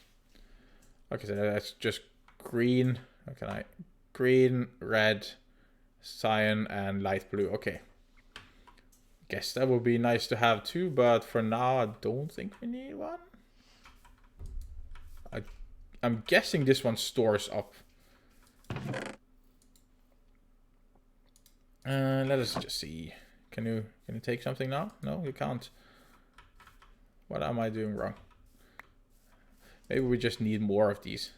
Okay, so that's just green. Okay, green, red, cyan, and light blue. Okay. Guess that would be nice to have too, but for now I don't think we need one. I'm guessing this one stores up. Let us just see. Can you take something now? No, you can't. What am I doing wrong? Maybe we just need more of these.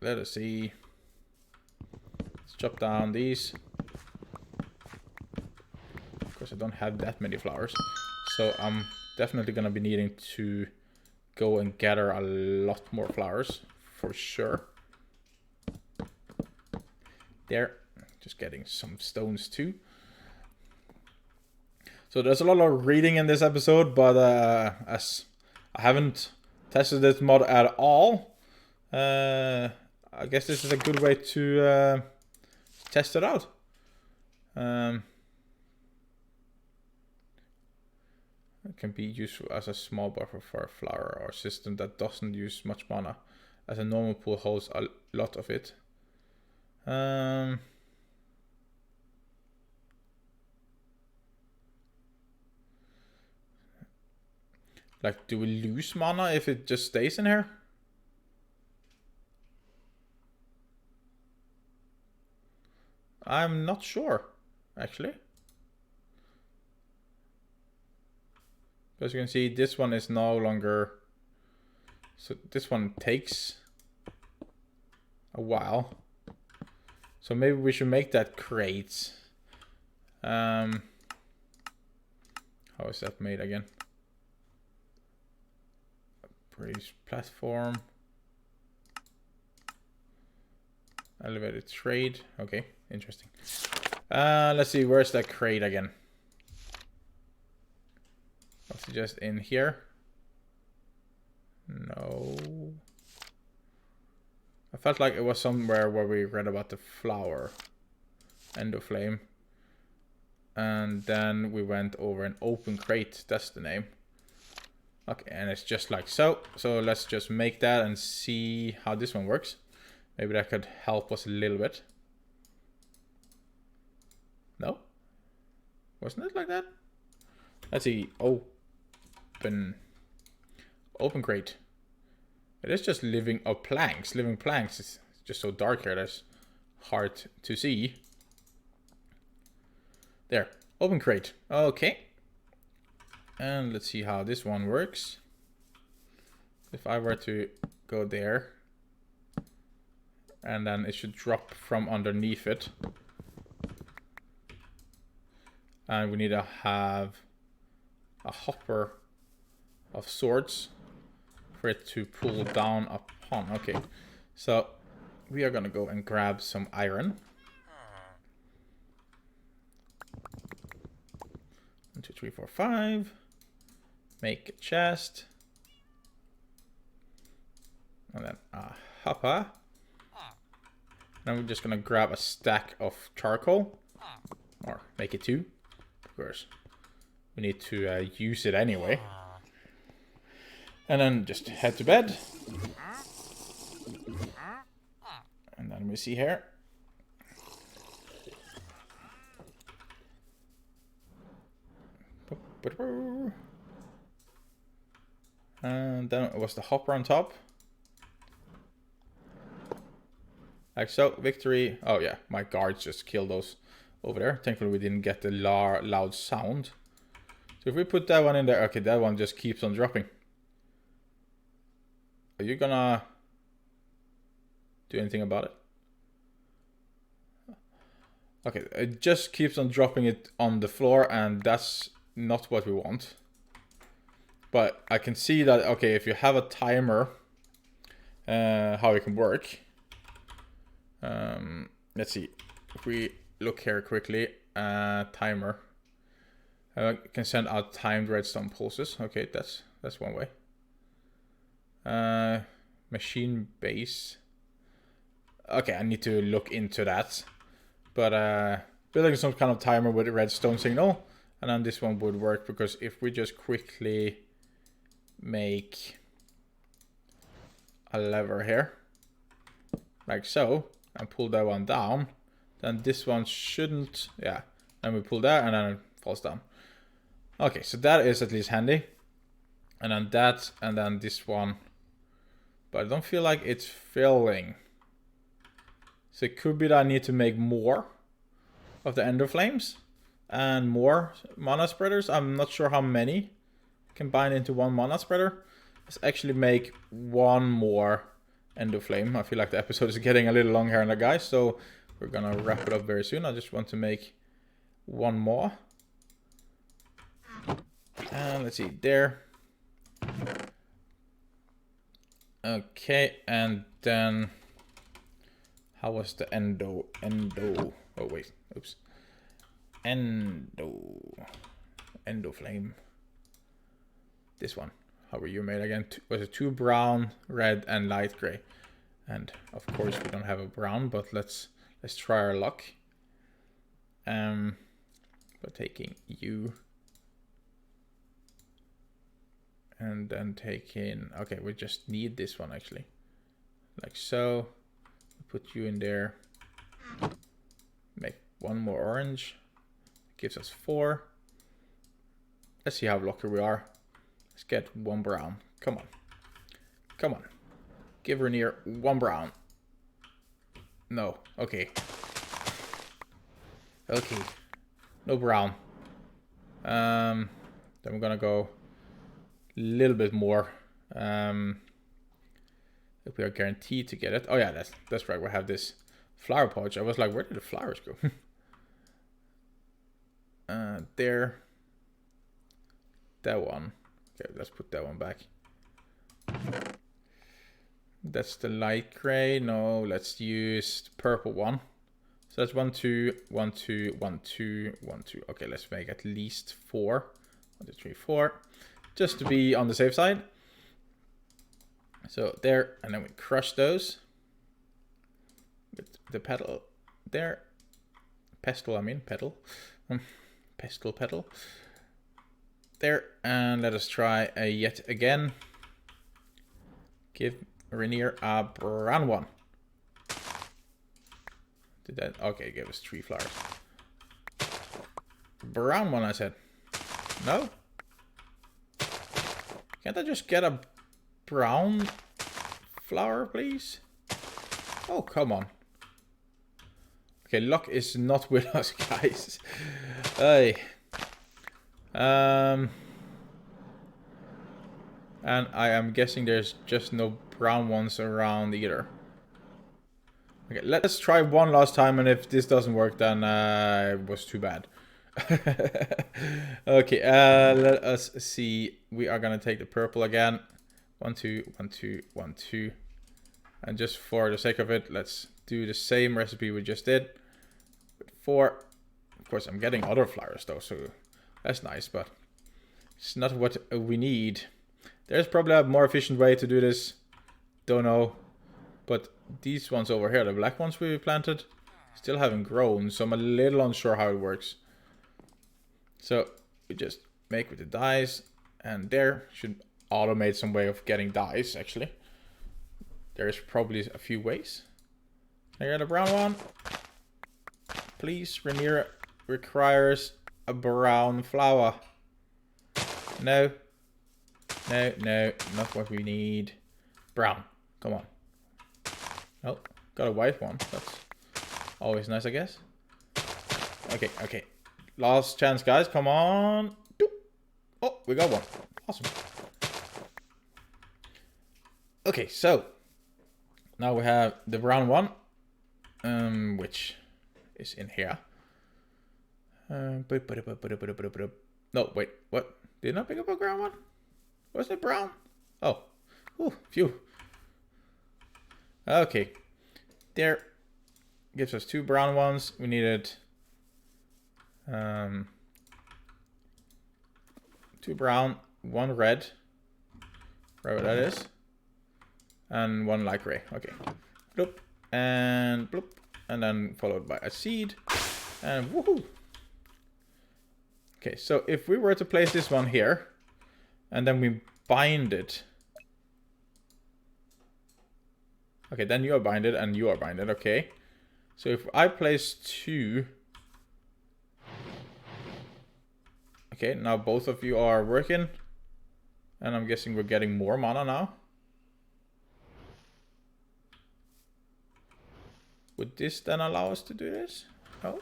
Let us see. Let's chop down these. Of course, I don't have that many flowers, so I'm definitely gonna be needing to go and gather a lot more flowers for sure. There, just getting some stones too. So there's a lot of reading in this episode, but as I haven't tested this mod at all, I guess this is a good way to test it out. It can be useful as a small buffer for a flower or system that doesn't use much mana, as a normal pool holds a lot of it. Like, do we lose mana if it just stays in here? I'm not sure, actually. As you can see, this one is no longer... So this one takes a while. So maybe we should make that crate. How is that made again? Raise platform. Elevated trade. Okay, interesting. Let's see, where's that crate again? Was it just in here? No. I felt like it was somewhere where we read about the flower. Endo Flame. And then we went over an open crate. That's the name. Okay, and it's just like so. So let's just make that and see how this one works. Maybe that could help us a little bit. No? Wasn't it like that? Let's see. Open crate. It is just living planks. Living planks is just so dark here. That's hard to see. There. Open crate. Okay. And let's see how this one works. If I were to go there, and then it should drop from underneath it. And we need to have a hopper of sorts for it to pull down upon. Okay, so we are gonna go and grab some iron. 1, 2, 3, 4, 5. Make a chest. And then a hopper. Then we're just gonna grab a stack of charcoal. Or make it 2. Of course. We need to use it anyway. And then just head to bed. And then we see here. And then it was the hopper on top. Like so, victory. Oh yeah, my guards just killed those over there. Thankfully we didn't get the loud sound. So if we put that one in there, okay, that one just keeps on dropping. Are you gonna do anything about it? Okay, it just keeps on dropping it on the floor, and that's not what we want. But I can see that, okay, if you have a timer, how it can work. Let's see. If we look here quickly, timer. Can send out timed redstone pulses. Okay, that's one way. Machine base. Okay, I need to look into that. But building some kind of timer with a redstone signal, and then this one would work, because if we just quickly make a lever here, like so, and pull that one down, then this one shouldn't, yeah, then we pull that and then it falls down. Okay, so that is at least handy. And then that, and then this one, but I don't feel like it's filling. So it could be that I need to make more of the Endo Flames and more mana spreaders. I'm not sure how many combine into one mana spreader. Let's actually make one more Endo Flame. I feel like the episode is getting a little long here, guys, so we're gonna wrap it up very soon. I just want to make one more. And let's see, there. Okay, and then how was the Endo? Oh wait, oops. Endo Flame. This one. How were you made again? Was it 2 brown, red, and light gray? And of course we don't have a brown, but let's try our luck. But taking you. And then taking, okay, we just need this one actually. Like so. Put you in there. Make one more orange. Gives us 4. Let's see how lucky we are. Let's get 1 brown. Come on. Come on. Give Renir 1 brown. No. Okay. Okay. No brown. Then we're gonna go a little bit more. If we are guaranteed to get it. Oh yeah, that's right. We have this flower pouch. I was like, where did the flowers go? There. That one. Okay, let's put that one back. That's the light gray. No, let's use the purple one. So that's 1, 2, 1, 2, 1, 2, 1, 2. Okay, let's make at least 4. 1, 2, 3, 4. Just to be on the safe side. So there, and then we crush those. With the petal there. Pestle, I mean, petal. Pestle petal. There, and let us try yet again. Give Renir a brown one. Did that? Okay, give us 3 flowers. Brown one, I said. No? Can't I just get a brown flower, please? Oh, come on. Okay, luck is not with us, guys. Hey. And I am guessing there's just no brown ones around either. Okay, let's try one last time, and if this doesn't work, then it was too bad. Okay, let us see. We are gonna take the purple again. 1, 2, 1, 2, 1, 2. And just for the sake of it, let's do the same recipe we just did. With 4. Of course, I'm getting other flowers though, so that's nice, but it's not what we need. There's probably a more efficient way to do this. Don't know. But these ones over here, the black ones we planted, still haven't grown, so I'm a little unsure how it works. So we just make with the dyes, and there should automate some way of getting dyes, actually. There's probably a few ways. I got a brown one. Please, Renir requires a brown flower. No. No, no, not what we need. Brown, come on. Oh, got a white one. That's always nice, I guess. Okay, okay. Last chance, guys. Come on. Oh, we got one. Awesome. Okay, so now we have the brown one, which is in here. No, wait, what? Did I pick up a brown one? Wasn't it brown? Oh, ooh, phew. Okay, there. Gives us 2 brown ones. We needed 2 brown, 1 red, wherever that is, and 1 light gray. Okay, bloop and bloop, and then followed by a seed, and woohoo! Okay, so if we were to place this one here, and then we bind it. Okay, then you are binded and you are binded. Okay, so if I place 2. Okay, now both of you are working. And I'm guessing we're getting more mana now. Would this then allow us to do this? No?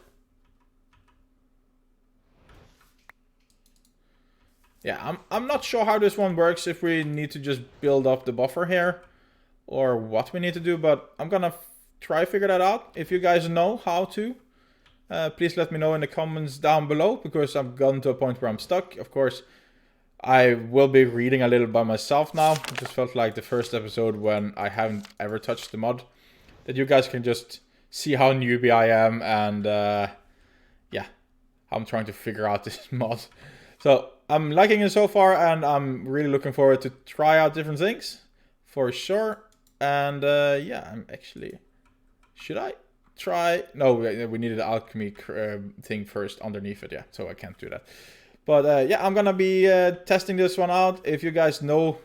Yeah, I'm not sure how this one works, if we need to just build up the buffer here, or what we need to do, but I'm gonna try figure that out. If you guys know how to, please let me know in the comments down below, because I've gotten to a point where I'm stuck. Of course, I will be reading a little by myself now. It just felt like the first episode when I haven't ever touched the mod, that you guys can just see how newbie I am, and yeah, I'm trying to figure out this mod. So I'm liking it so far, and I'm really looking forward to try out different things for sure. And yeah, I'm actually, should I try... No, we needed the alchemy thing first underneath it, yeah. So I can't do that. But yeah, I'm gonna be testing this one out. If you guys know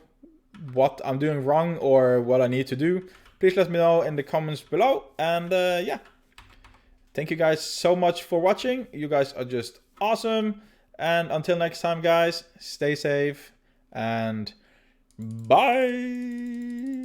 what I'm doing wrong or what I need to do, please let me know in the comments below. And yeah, thank you guys so much for watching. You guys are just awesome. And until next time, guys, stay safe and bye.